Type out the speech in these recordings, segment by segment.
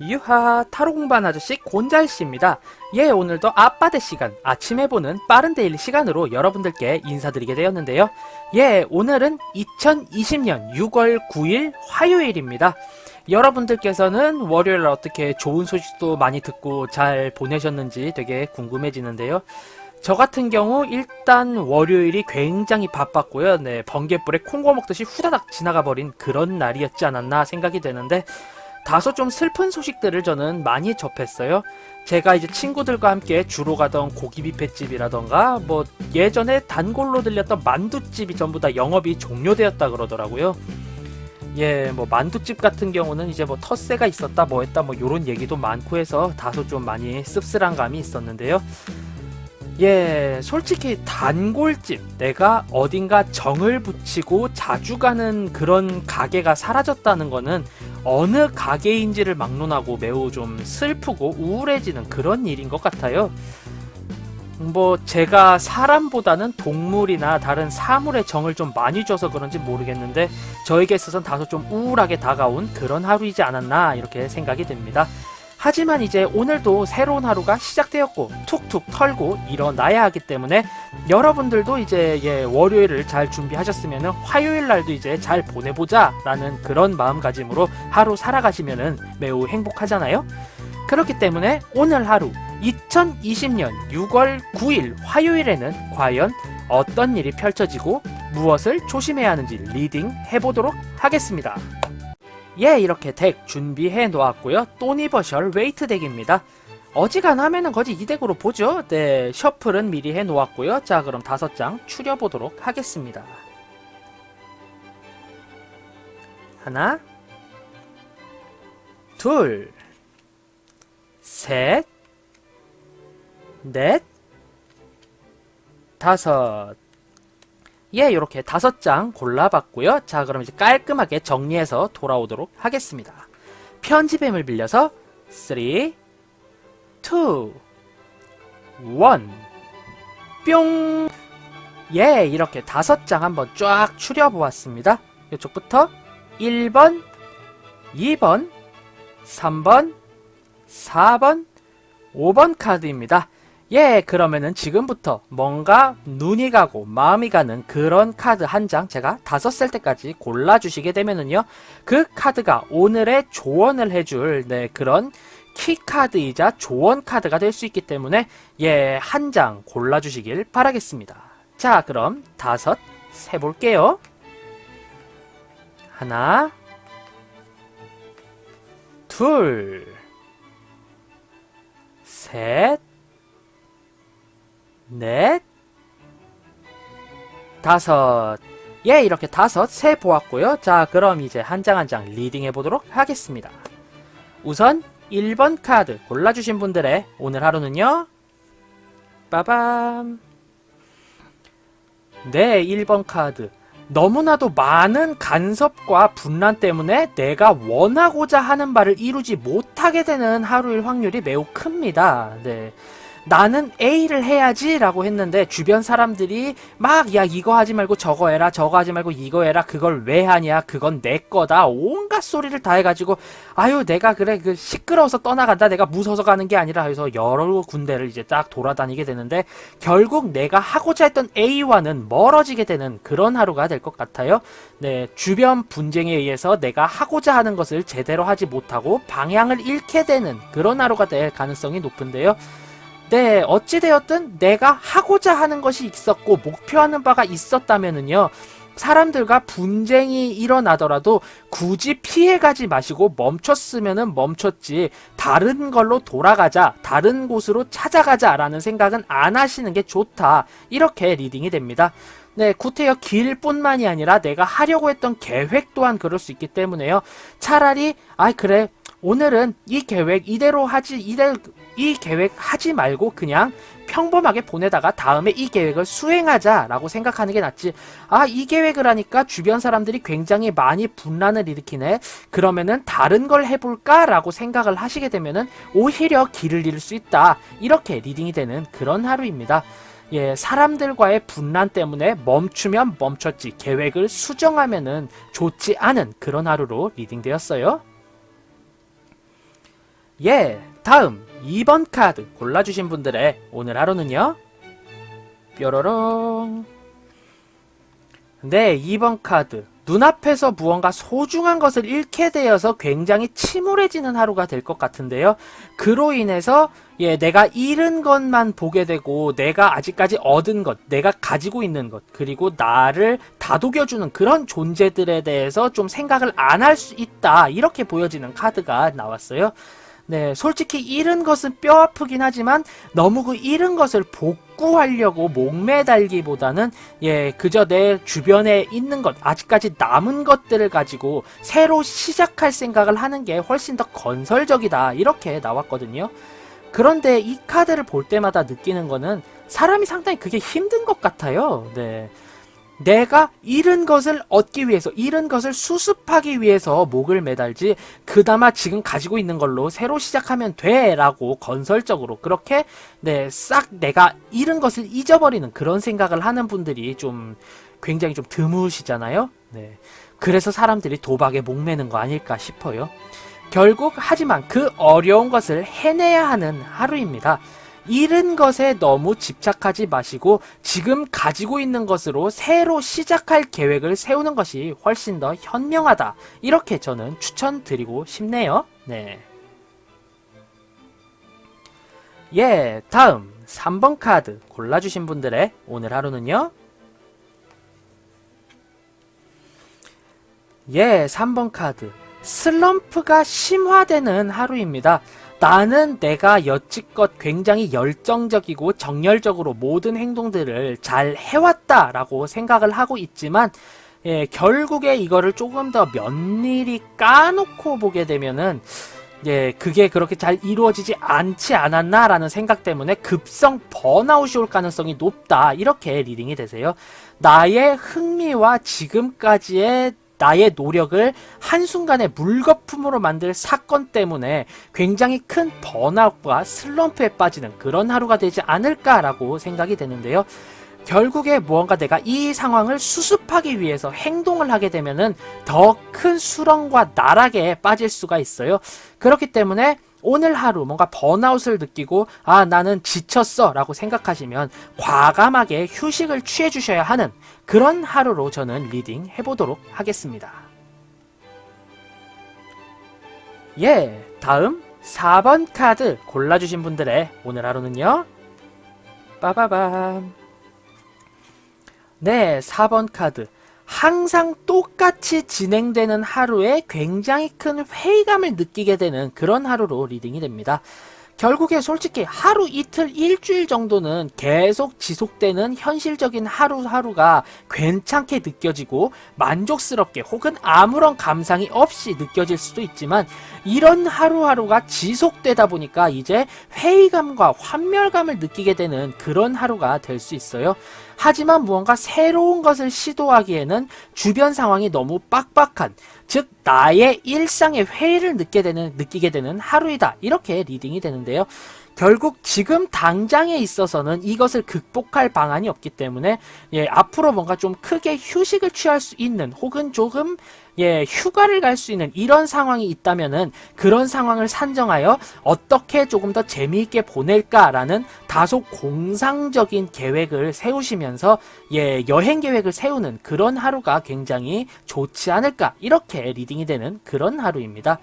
유하, 타로 공부한 아저씨 곤잘씨입니다. 예, 오늘도 아빠대 시간, 아침에 보는 빠른 데일리 시간으로 여러분들께 인사드리게 되었는데요. 예, 오늘은 2020년 6월 9일 화요일입니다. 여러분들께서는 월요일 어떻게 좋은 소식도 많이 듣고 잘 보내셨는지 되게 궁금해지는데요. 저 같은 경우 일단 월요일이 굉장히 바빴고요. 네, 번갯불에 콩고 먹듯이 후다닥 지나가 버린 그런 날이었지 않았나 생각이 되는데 다소 좀 슬픈 소식들을 저는 많이 접했어요. 제가 이제 친구들과 함께 주로 가던 고기 뷔페집이라던가 뭐 예전에 단골로 들렸던 만두집이 전부 다 영업이 종료되었다 그러더라고요. 예, 뭐 만두집 같은 경우는 이제 뭐 텃세가 있었다 뭐 했다 뭐 요런 얘기도 많고 해서 다소 좀 많이 씁쓸한 감이 있었는데요. 예, 솔직히 단골집, 내가 어딘가 정을 붙이고 자주 가는 그런 가게가 사라졌다는 거는 어느 가게인지를 막론하고 매우 좀 슬프고 우울해지는 그런 일인 것 같아요. 뭐 제가 사람보다는 동물이나 다른 사물에 정을 좀 많이 줘서 그런지 모르겠는데 저에게 있어서는 다소 좀 우울하게 다가온 그런 하루이지 않았나 이렇게 생각이 됩니다. 하지만 이제 오늘도 새로운 하루가 시작되었고 툭툭 털고 일어나야 하기 때문에 여러분들도 이제 월요일을 잘 준비하셨으면 화요일 날도 이제 잘 보내보자 라는 그런 마음가짐으로 하루 살아가시면 매우 행복하잖아요. 그렇기 때문에 오늘 하루 2020년 6월 9일 화요일에는 과연 어떤 일이 펼쳐지고 무엇을 조심해야 하는지 리딩 해보도록 하겠습니다. 예, 이렇게 덱 준비해 놓았고요. 또니버셜 웨이트 덱입니다. 어지간하면은 거지 이 덱으로 보죠. 네, 셔플은 미리 해 놓았고요. 자, 그럼 5장 추려보도록 하겠습니다. 하나, 둘, 셋, 넷, 다섯. 예, 이렇게 5장 골라봤고요. 자, 그럼 이제 깔끔하게 정리해서 돌아오도록 하겠습니다. 편집뱀을 빌려서 3, 2, 1, 뿅! 예, 이렇게 5장 한번 쫙 추려보았습니다. 이쪽부터 1번, 2번, 3번, 4번, 5번 카드입니다. 예, 그러면은 지금부터 뭔가 눈이 가고 마음이 가는 그런 카드 한 장 제가 5셀 때까지 골라주시게 되면은요, 그 카드가 오늘의 조언을 해줄 그런 키카드이자 조언 카드가 될 수 있기 때문에 예, 한 장 골라주시길 바라겠습니다. 자, 그럼 5 세볼게요. 하나, 둘, 셋, 넷, 5. 예, 이렇게 5 세 보았고요. 자, 그럼 이제 한 장 한 장 리딩 해보도록 하겠습니다. 우선 1번 카드 골라주신 분들의 오늘 하루는요, 빠밤. 네, 1번 카드. 너무나도 많은 간섭과 분란 때문에 내가 원하고자 하는 바를 이루지 못하게 되는 하루일 확률이 매우 큽니다. 네. 나는 A를 해야지 라고 했는데 주변 사람들이 막 야 이거 하지 말고 저거 해라, 저거 하지 말고 이거 해라, 그걸 왜 하냐, 그건 내 거다, 온갖 소리를 다 해가지고 아유 내가 그래 그 시끄러워서 떠나간다, 내가 무서워서 가는 게 아니라 해서 여러 군데를 이제 딱 돌아다니게 되는데 결국 내가 하고자 했던 A와는 멀어지게 되는 그런 하루가 될 것 같아요. 네, 주변 분쟁에 의해서 내가 하고자 하는 것을 제대로 하지 못하고 방향을 잃게 되는 그런 하루가 될 가능성이 높은데요. 네, 어찌되었든 내가 하고자 하는 것이 있었고 목표하는 바가 있었다면은요, 사람들과 분쟁이 일어나더라도 굳이 피해가지 마시고 멈췄으면은 멈췄지 다른 걸로 돌아가자, 다른 곳으로 찾아가자 라는 생각은 안 하시는 게 좋다, 이렇게 리딩이 됩니다. 네, 구태여 길뿐만이 아니라 내가 하려고 했던 계획 또한 그럴 수 있기 때문에요. 차라리 그래 오늘은 이 계획 이대로 하지, 이 계획 하지 말고 그냥 평범하게 보내다가 다음에 이 계획을 수행하자 라고 생각하는 게 낫지, 이 계획을 하니까 주변 사람들이 굉장히 많이 분란을 일으키네, 그러면은 다른 걸 해볼까 라고 생각을 하시게 되면은 오히려 길을 잃을 수 있다, 이렇게 리딩이 되는 그런 하루입니다. 예, 사람들과의 분란 때문에 멈추면 멈췄지 계획을 수정하면은 좋지 않은 그런 하루로 리딩되었어요. 예, 다음 2번 카드 골라주신 분들의 오늘 하루는요. 뾰로롱. 네, 2번 카드. 눈앞에서 무언가 소중한 것을 잃게 되어서 굉장히 침울해지는 하루가 될 것 같은데요. 그로 인해서 내가 잃은 것만 보게 되고 내가 아직까지 얻은 것, 내가 가지고 있는 것, 그리고 나를 다독여주는 그런 존재들에 대해서 좀 생각을 안 할 수 있다. 이렇게 보여지는 카드가 나왔어요. 네, 솔직히 잃은 것은 뼈 아프긴 하지만 너무 그 잃은 것을 복구하려고 목매달기보다는 그저 내 주변에 있는 것, 아직까지 남은 것들을 가지고 새로 시작할 생각을 하는 게 훨씬 더 건설적이다. 이렇게 나왔거든요. 그런데 이 카드를 볼 때마다 느끼는 거는 사람이 상당히 그게 힘든 것 같아요. 네. 내가 잃은 것을 얻기 위해서, 잃은 것을 수습하기 위해서 목을 매달지, 그나마 지금 가지고 있는 걸로 새로 시작하면 돼 라고 건설적으로 그렇게 싹 내가 잃은 것을 잊어버리는 그런 생각을 하는 분들이 좀 굉장히 좀 드무시잖아요. 네. 그래서 사람들이 도박에 목매는 거 아닐까 싶어요. 결국 하지만 그 어려운 것을 해내야 하는 하루입니다. 잃은 것에 너무 집착하지 마시고 지금 가지고 있는 것으로 새로 시작할 계획을 세우는 것이 훨씬 더 현명하다. 이렇게 저는 추천드리고 싶네요. 네. 다음 3번 카드 골라주신 분들의 오늘 하루는요. 3번 카드. 슬럼프가 심화되는 하루입니다. 나는 내가 여지껏 굉장히 열정적이고 정열적으로 모든 행동들을 잘 해왔다라고 생각을 하고 있지만 결국에 이거를 조금 더 면밀히 까놓고 보게 되면은 그게 그렇게 잘 이루어지지 않지 않았나라는 생각 때문에 급성 번아웃이 올 가능성이 높다. 이렇게 리딩이 되세요. 나의 흥미와 지금까지의 나의 노력을 한순간에 물거품으로 만들 사건 때문에 굉장히 큰 번아웃과 슬럼프에 빠지는 그런 하루가 되지 않을까라고 생각이 되는데요. 결국에 무언가 내가 이 상황을 수습하기 위해서 행동을 하게 되면은 더 큰 수렁과 나락에 빠질 수가 있어요. 그렇기 때문에 오늘 하루 뭔가 번아웃을 느끼고 나는 지쳤어 라고 생각하시면 과감하게 휴식을 취해 주셔야 하는 그런 하루로 저는 리딩 해보도록 하겠습니다. 다음 4번 카드 골라주신 분들의 오늘 하루는요. 빠바밤. 4번 카드. 항상 똑같이 진행되는 하루에 굉장히 큰 회의감을 느끼게 되는 그런 하루로 리딩이 됩니다. 결국에 솔직히 하루 이틀 일주일 정도는 계속 지속되는 현실적인 하루하루가 괜찮게 느껴지고 만족스럽게 혹은 아무런 감상이 없이 느껴질 수도 있지만 이런 하루하루가 지속되다 보니까 이제 회의감과 환멸감을 느끼게 되는 그런 하루가 될 수 있어요. 하지만 무언가 새로운 것을 시도하기에는 주변 상황이 너무 빡빡한, 즉 나의 일상의 회의를 느끼게 되는 하루이다. 이렇게 리딩이 되는데요. 결국 지금 당장에 있어서는 이것을 극복할 방안이 없기 때문에 앞으로 뭔가 좀 크게 휴식을 취할 수 있는 혹은 조금 휴가를 갈 수 있는 이런 상황이 있다면은 그런 상황을 산정하여 어떻게 조금 더 재미있게 보낼까라는 다소 공상적인 계획을 세우시면서 여행 계획을 세우는 그런 하루가 굉장히 좋지 않을까 이렇게 리딩이 되는 그런 하루입니다.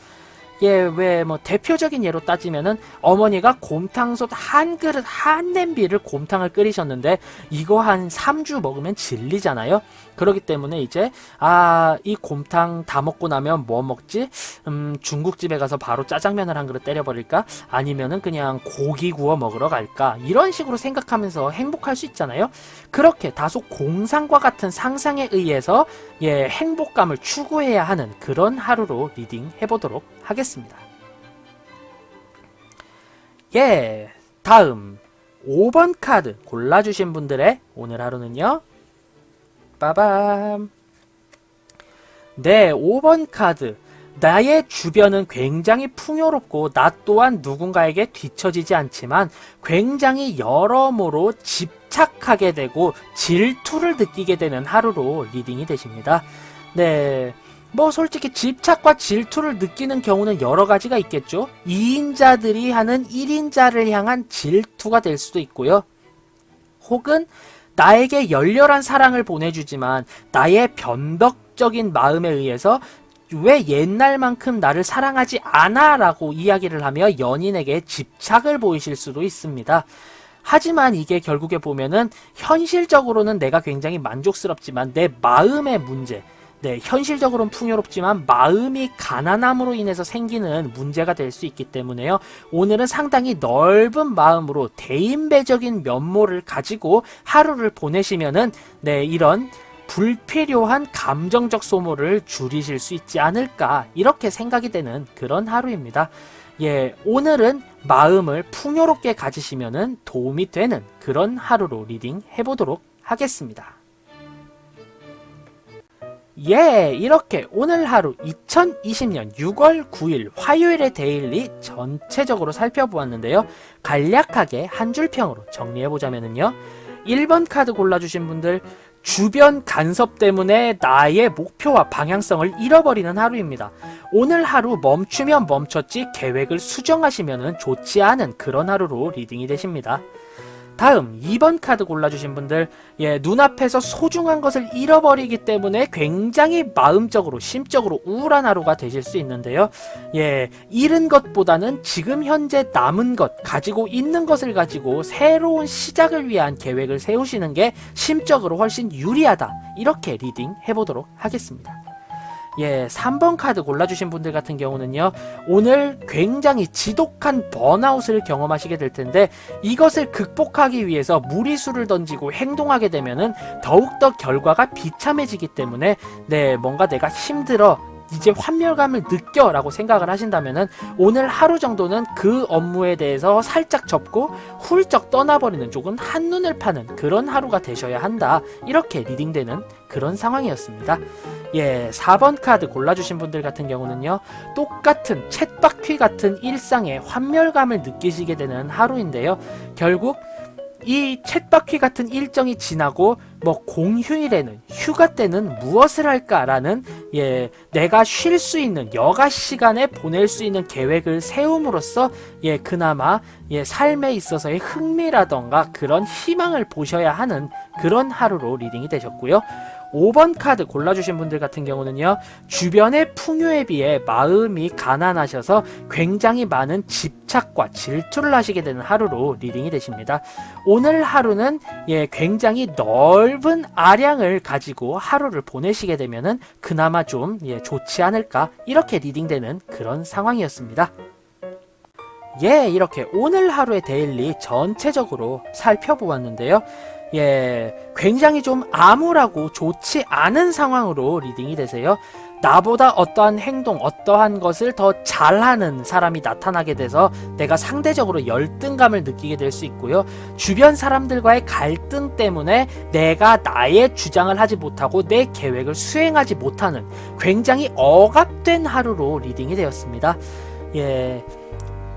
왜 대표적인 예로 따지면은 어머니가 곰탕솥 한 그릇 한 냄비를 곰탕을 끓이셨는데 이거 한 3주 먹으면 질리잖아요. 그렇기 때문에 이제 이 곰탕 다 먹고 나면 뭐 먹지? 중국집에 가서 바로 짜장면을 한 그릇 때려버릴까? 아니면은 그냥 고기 구워 먹으러 갈까? 이런 식으로 생각하면서 행복할 수 있잖아요. 그렇게 다소 공상과 같은 상상에 의해서 행복감을 추구해야 하는 그런 하루로 리딩 해보도록 하겠습니다. 다음 5번 카드 골라주신 분들의 오늘 하루는요. 빠밤. 5번 카드. 나의 주변은 굉장히 풍요롭고 나 또한 누군가에게 뒤처지지 않지만 굉장히 여러모로 집착하게 되고 질투를 느끼게 되는 하루로 리딩이 되십니다. 뭐 솔직히 집착과 질투를 느끼는 경우는 여러 가지가 있겠죠. 2인자들이 하는 1인자를 향한 질투가 될 수도 있고요. 혹은 나에게 열렬한 사랑을 보내주지만 나의 변덕적인 마음에 의해서 왜 옛날만큼 나를 사랑하지 않아? 라고 이야기를 하며 연인에게 집착을 보이실 수도 있습니다. 하지만 이게 결국에 보면은 현실적으로는 내가 굉장히 만족스럽지만 내 마음의 문제, 네, 현실적으로는 풍요롭지만 마음이 가난함으로 인해서 생기는 문제가 될 수 있기 때문에요. 오늘은 상당히 넓은 마음으로 대인배적인 면모를 가지고 하루를 보내시면은 네, 이런 불필요한 감정적 소모를 줄이실 수 있지 않을까 이렇게 생각이 되는 그런 하루입니다. 예, 오늘은 마음을 풍요롭게 가지시면은 도움이 되는 그런 하루로 리딩 해보도록 하겠습니다. 예, 이렇게 오늘 하루 2020년 6월 9일 화요일의 데일리 전체적으로 살펴보았는데요. 간략하게 한 줄 평으로 정리해보자면요. 1번 카드 골라주신 분들, 주변 간섭 때문에 나의 목표와 방향성을 잃어버리는 하루입니다. 오늘 하루 멈추면 멈췄지 계획을 수정하시면 좋지 않은 그런 하루로 리딩이 되십니다. 다음 2번 카드 골라주신 분들, 예, 눈앞에서 소중한 것을 잃어버리기 때문에 굉장히 마음적으로 심적으로 우울한 하루가 되실 수 있는데요. 예, 잃은 것보다는 지금 현재 남은 것, 가지고 있는 것을 가지고 새로운 시작을 위한 계획을 세우시는 게 심적으로 훨씬 유리하다, 이렇게 리딩 해보도록 하겠습니다. 예, 3번 카드 골라주신 분들 같은 경우는요, 오늘 굉장히 지독한 번아웃을 경험하시게 될 텐데, 이것을 극복하기 위해서 무리수를 던지고 행동하게 되면은 더욱더 결과가 비참해지기 때문에, 네, 뭔가 내가 힘들어, 이제 환멸감을 느껴 라고 생각을 하신다면은 오늘 하루 정도는 그 업무에 대해서 살짝 접고 훌쩍 떠나버리는, 조금 한눈을 파는 그런 하루가 되셔야 한다, 이렇게 리딩되는 그런 상황이었습니다. 예, 4번 카드 골라주신 분들 같은 경우는요, 똑같은 쳇바퀴 같은 일상의 환멸감을 느끼시게 되는 하루인데요. 결국 이 쳇바퀴 같은 일정이 지나고 뭐 공휴일에는, 휴가 때는 무엇을 할까라는, 예, 내가 쉴 수 있는 여가 시간에 보낼 수 있는 계획을 세움으로써, 예, 그나마, 예, 삶에 있어서의 흥미라던가 그런 희망을 보셔야 하는 그런 하루로 리딩이 되셨고요. 5번 카드 골라주신 분들 같은 경우는요, 주변의 풍요에 비해 마음이 가난하셔서 굉장히 많은 집착과 질투를 하시게 되는 하루로 리딩이 되십니다. 오늘 하루는, 예, 굉장히 넓은 아량을 가지고 하루를 보내시게 되면은 그나마 좀, 예, 좋지 않을까, 이렇게 리딩되는 그런 상황이었습니다. 예, 이렇게 오늘 하루의 데일리 전체적으로 살펴보았는데요. 예, 굉장히 좀 암울하고 좋지 않은 상황으로 리딩이 되세요. 나보다 어떠한 행동, 어떠한 것을 더 잘하는 사람이 나타나게 돼서 내가 상대적으로 열등감을 느끼게 될 수 있고요. 주변 사람들과의 갈등 때문에 내가 나의 주장을 하지 못하고 내 계획을 수행하지 못하는 굉장히 억압된 하루로 리딩이 되었습니다. 예,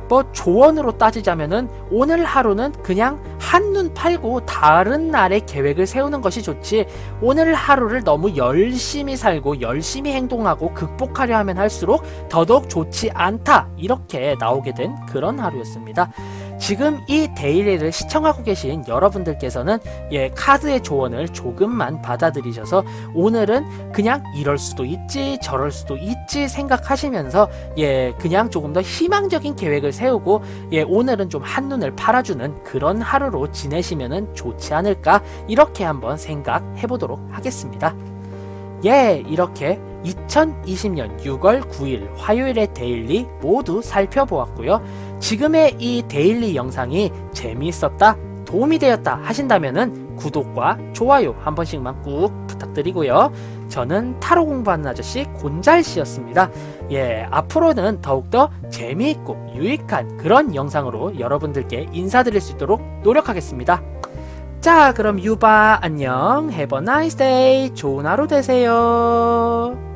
뭐 조언으로 따지자면은 오늘 하루는 그냥 한눈 팔고 다른 날의 계획을 세우는 것이 좋지, 오늘 하루를 너무 열심히 살고 열심히 행동하고 극복하려 하면 할수록 더더욱 좋지 않다, 이렇게 나오게 된 그런 하루였습니다. 지금 이 데일리를 시청하고 계신 여러분들께서는, 예, 카드의 조언을 조금만 받아들이셔서 오늘은 그냥 이럴 수도 있지 저럴 수도 있지 생각하시면서, 예, 그냥 조금 더 희망적인 계획을 세우고, 예, 오늘은 좀 한눈을 팔아주는 그런 하루로 지내시면은 좋지 않을까, 이렇게 한번 생각해 보도록 하겠습니다. 예, 이렇게 2020년 6월 9일 화요일의 데일리 모두 살펴보았고요. 지금의 이 데일리 영상이 재미있었다, 도움이 되었다 하신다면은 구독과 좋아요 한 번씩만 꾹 부탁드리고요. 저는 타로 공부하는 아저씨 곤잘씨였습니다. 예, 앞으로는 더욱더 재미있고 유익한 그런 영상으로 여러분들께 인사드릴 수 있도록 노력하겠습니다. 자, 그럼 유바 안녕, have a nice day, 좋은 하루 되세요.